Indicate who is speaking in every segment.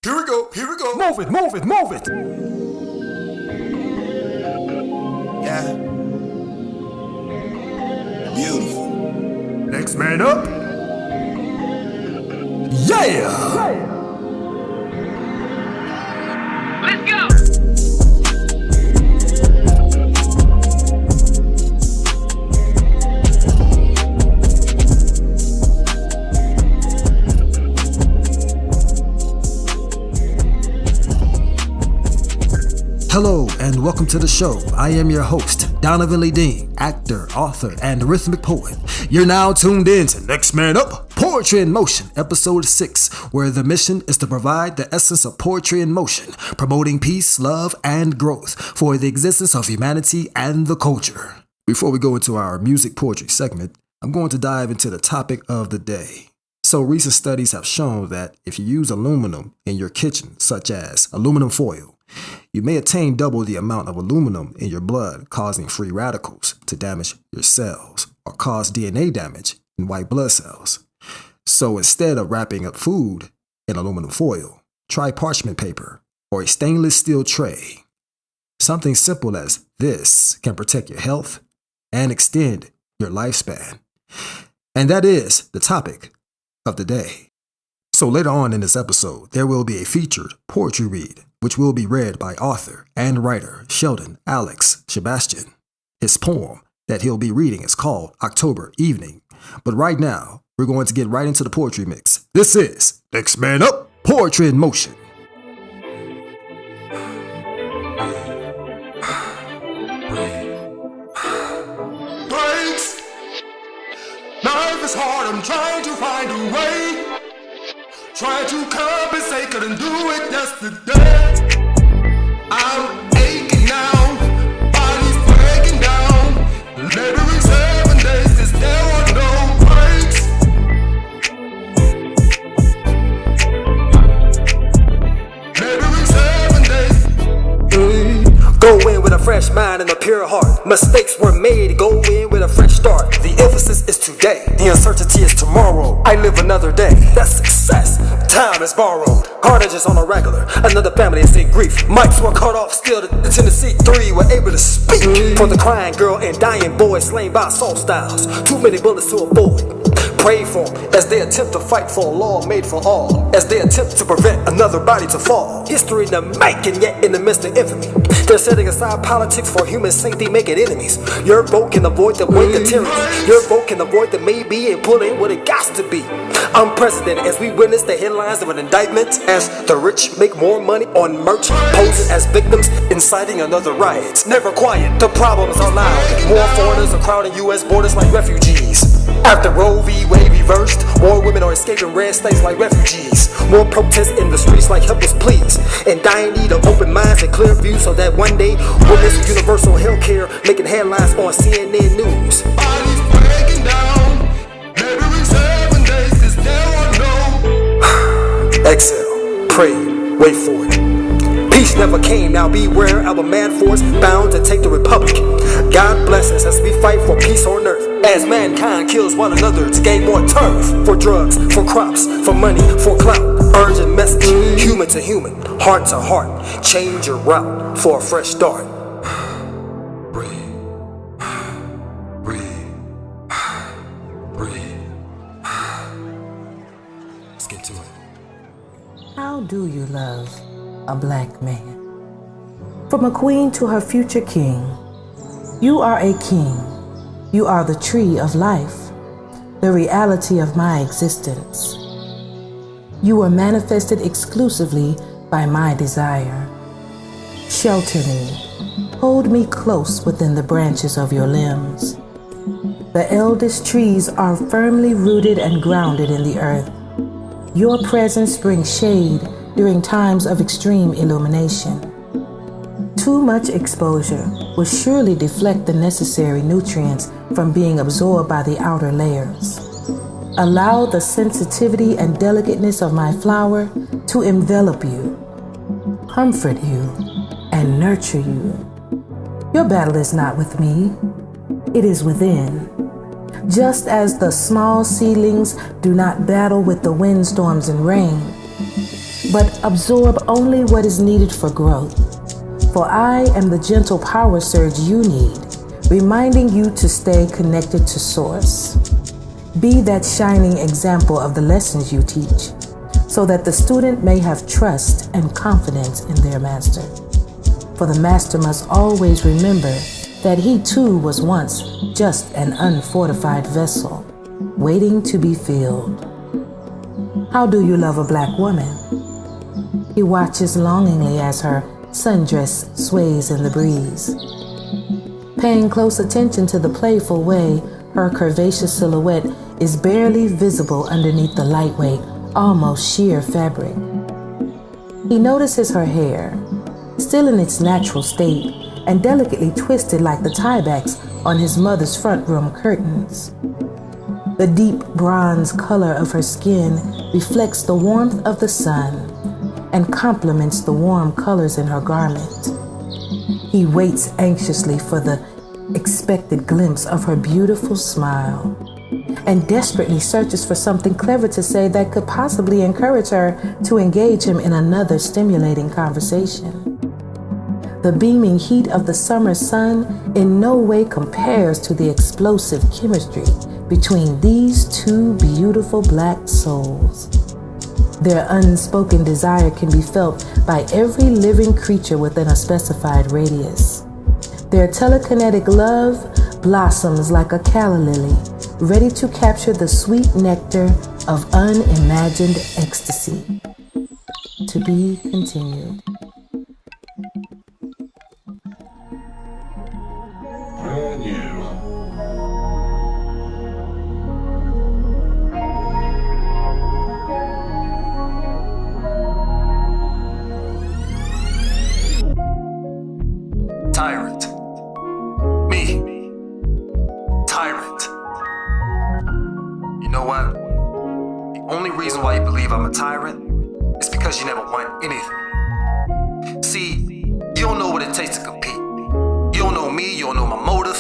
Speaker 1: Here we go, here we go.
Speaker 2: Move it, move it, move it.
Speaker 1: Yeah. Beautiful.
Speaker 2: Next man up. Yeah.
Speaker 3: Let's go.
Speaker 2: Hello and welcome to the show. I am your host, Donovan Lee Dean, actor, author, and rhythmic poet. You're now tuned in to Next Man Up, Poetry in Motion, episode 6, where the mission is to provide the essence of poetry in motion, promoting peace, love, and growth for the existence of humanity and the culture. Before we go into our music poetry segment, I'm going to dive into the topic of the day. So recent studies have shown that if you use aluminum in your kitchen, such as aluminum foil, you may attain double the amount of aluminum in your blood, causing free radicals to damage your cells or cause DNA damage in white blood cells. So instead of wrapping up food in aluminum foil, try parchment paper or a stainless steel tray. Something simple as this can protect your health and extend your lifespan. And that is the topic of the day. So later on in this episode, there will be a featured poetry read, which will be read by author and writer Sheldon Alex Sebastian. His poem that he'll be reading is called October Evening. But right now, we're going to get right into the poetry mix. This is Next Man Up, Poetry in Motion.
Speaker 1: Breaks. Life is hard, I'm trying to find a way. Trying to compensate, couldn't do it yesterday. I'm aching now, body's breaking down. Laboring 7 days, cause there are no breaks. Laboring 7 days.
Speaker 2: Go in with a fresh mind and a pure heart. Mistakes were made, go in with a fresh start. The emphasis is today, the uncertainty is tomorrow. I live another day, that's success. Time is borrowed, carnage is on a regular. Another family is in grief. Mics were cut off, still the Tennessee 3 were able to speak. For the crying girl and dying boy slain by assault styles. Too many bullets to avoid. Pray for them as they attempt to fight for a law made for all. As they attempt to prevent another body to fall. History in the making, yet in the midst of infamy. They're setting aside politics for human safety, making enemies. Your vote can avoid the void the tyranny. Your vote can avoid the maybe and pull in what it got to be. Unprecedented as we witness the headlines of an indictment. As the rich make more money on merch, posing as victims, inciting another riot. Never quiet, the problems are loud. More foreigners are crowding U.S. borders like refugees. After Roe v. Wade reversed, more women are escaping red states like refugees. More protests in the streets like helpless pleas. And dying need of open minds and clear views so that one day we'll miss universal health care, making headlines on CNN News.
Speaker 1: Bodies breaking down. Laboring 7 days, cause there are no.
Speaker 2: Exhale, pray, wait for it. Peace never came, now beware of a mad force bound to take the republic. God bless us as we fight for peace on earth. As mankind kills one another to gain more turf. For drugs, for crops, for money, for clout. Urgent message, human to human, heart to heart. Change your route for a fresh start.
Speaker 1: Breathe. Breathe. Breathe. Let's get to it.
Speaker 4: How do you love a black man? From a queen to her future king, you are a king. You are the tree of life, the reality of my existence. You were manifested exclusively by my desire. Shelter me, hold me close within the branches of your limbs. The eldest trees are firmly rooted and grounded in the earth. Your presence brings shade during times of extreme illumination. Too much exposure will surely deflect the necessary nutrients from being absorbed by the outer layers. Allow the sensitivity and delicateness of my flower to envelop you, comfort you, and nurture you. Your battle is not with me, it is within. Just as the small seedlings do not battle with the windstorms and rain, but absorb only what is needed for growth. For I am the gentle power surge you need, reminding you to stay connected to Source. Be that shining example of the lessons you teach, so that the student may have trust and confidence in their master. For the master must always remember that he too was once just an unfortified vessel, waiting to be filled. How do you love a black woman? He watches longingly as her sundress sways in the breeze, paying close attention to the playful way her curvaceous silhouette is barely visible underneath the lightweight, almost sheer fabric. He notices her hair, still in its natural state and delicately twisted like the tiebacks on his mother's front room curtains. The deep bronze color of her skin reflects the warmth of the sun and complements the warm colors in her garment. He waits anxiously for the expected glimpse of her beautiful smile and desperately searches for something clever to say that could possibly encourage her to engage him in another stimulating conversation. The beaming heat of the summer sun in no way compares to the explosive chemistry between these two beautiful black souls. Their unspoken desire can be felt by every living creature within a specified radius. Their telekinetic love blossoms like a calla lily, ready to capture the sweet nectar of unimagined ecstasy. To be continued.
Speaker 1: Brand new.
Speaker 2: Tyrant. Me. Tyrant. You know what? The only reason why you believe I'm a tyrant is because you never want anything. See, you don't know what it takes to compete. You don't know me, you don't know my motive.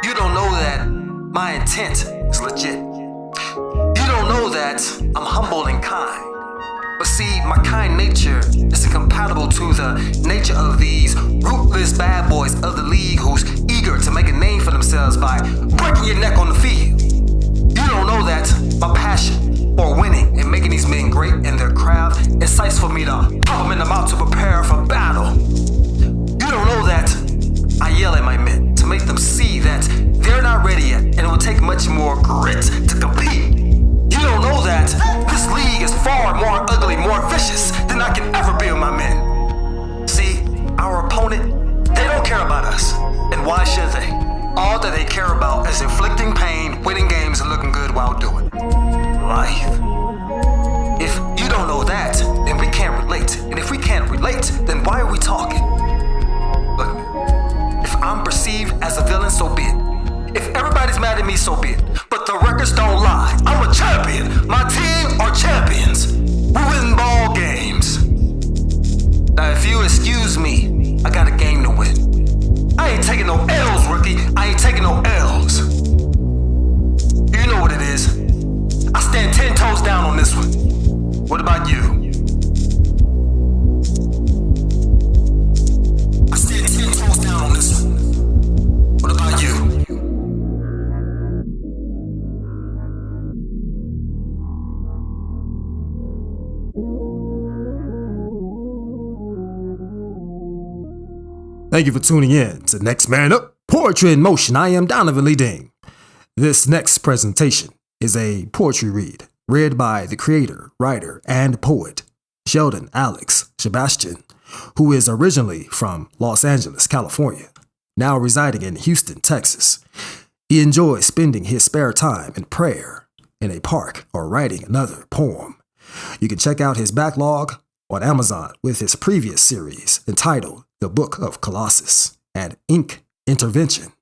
Speaker 2: You don't know that my intent is legit. You don't know that I'm humble and kind. But see, my kind nature is incompatible to the nature of these ruthless bad boys of the league who's eager to make a name for themselves by breaking your neck on the field. You don't know that my passion for winning and making these men great in their craft incites for me to pop them in the mouth to prepare for battle. You don't know that I yell at my men to make them see that they're not ready yet and it will take much more grit to compete. You don't know that this league is far more ugly, more vicious than I can ever be with my men. See, our opponent, they don't care about us. And why should they? All that they care about is inflicting pain, winning games, and looking good while doing it. Life. If you don't know that, then we can't relate. And if we can't relate, then why are we talking? Look, if I'm perceived as a villain, so be it. If everybody's mad at me, so be it. But the records don't lie. I'm a champion. My team are champions. We win ball games. Now, if you excuse me, I got a game to win. I ain't taking no L's, rookie. I ain't taking no L's. You know what it is. I stand 10 toes down on this one. What about you? I stand 10 toes down on this one. What about you? Thank you for tuning in to Next Man Up, Poetry in Motion. I am Donovan Lee Dean. This next presentation is a poetry read by the creator, writer, and poet, Sheldon Alex Sebastian, who is originally from Los Angeles, California, now residing in Houston, Texas. He enjoys spending his spare time in prayer, in a park, or writing another poem. You can check out his backlog on Amazon with his previous series entitled The Book of Colossus and Ink Intervention,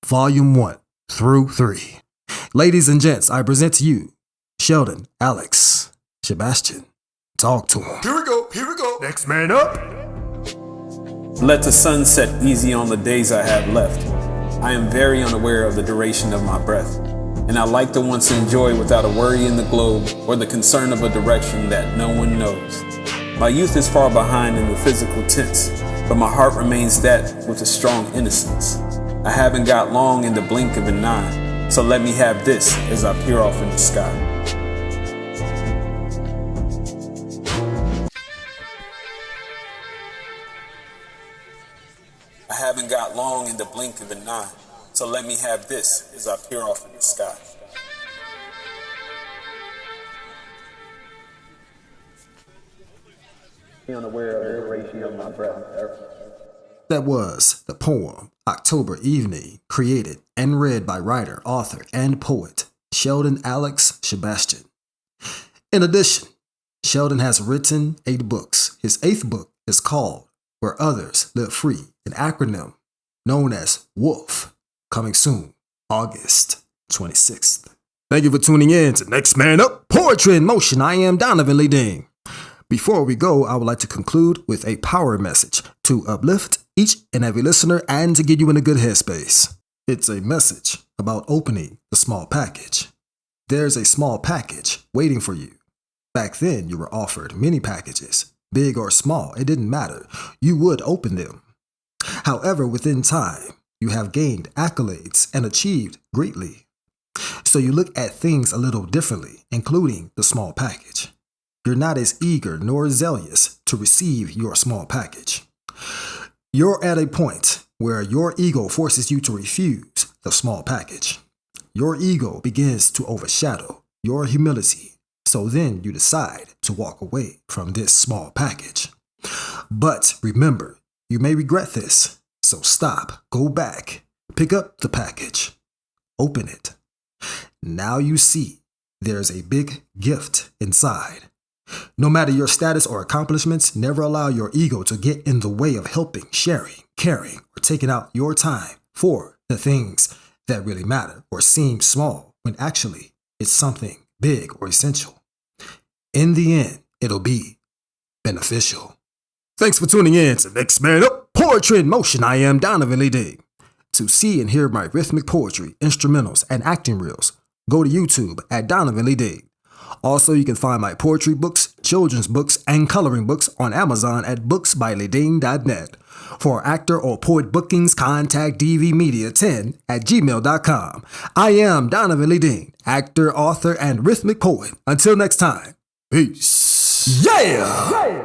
Speaker 2: Volume 1 through 3. Ladies and gents, I present to you Sheldon Alex Sebastian. Talk to him.
Speaker 1: Here we go. Next man up.
Speaker 5: Let the sun set easy on the days I have left. I am very unaware of the duration of my breath. And I like to once enjoy without a worry in the globe or the concern of a direction that no one knows. My youth is far behind in the physical tense, but my heart remains that with a strong innocence. I haven't got long in the blink of an eye, so let me have this as I peer off in the sky. I haven't got long in the blink of an eye, so let me have this as I peer off in the sky. Be unaware of the ratio of my breath.
Speaker 2: That was the poem October Evening, created and read by writer, author, and poet Sheldon Alex Sebastian. In addition, Sheldon has written 8 books. His 8th book is called Where Others Live Free, an acronym known as WOLF, coming soon, August 26th. Thank you for tuning in to Next Man Up, Poetry in Motion. I am Donovan Lee Dean. Before we go, I would like to conclude with a power message to uplift each and every listener and to get you in a good headspace. It's a message about opening the small package. There's a small package waiting for you. Back then, you were offered many packages, big or small, it didn't matter. You would open them. However, within time, you have gained accolades and achieved greatly. So you look at things a little differently, including the small package. You're not as eager nor zealous to receive your small package. You're at a point where your ego forces you to refuse the small package. Your ego begins to overshadow your humility, so then you decide to walk away from this small package. But remember, you may regret this, so stop, go back, pick up the package, open it. Now you see there's a big gift inside. No matter your status or accomplishments, never allow your ego to get in the way of helping, sharing, caring, or taking out your time for the things that really matter or seem small when actually it's something big or essential. In the end, it'll be beneficial. Thanks for tuning in to Next Man Up, Poetry in Motion. I am Donovan Lee Dean. To see and hear my rhythmic poetry, instrumentals, and acting reels, go to YouTube at Donovan Lee Dean. Also, you can find my poetry books, children's books, and coloring books on Amazon at booksbyleedeen.net. For actor or poet bookings, contact dvmedia10@gmail.com. I am Donovan Lee Dean, actor, author, and rhythmic poet. Until next time, peace. Yeah!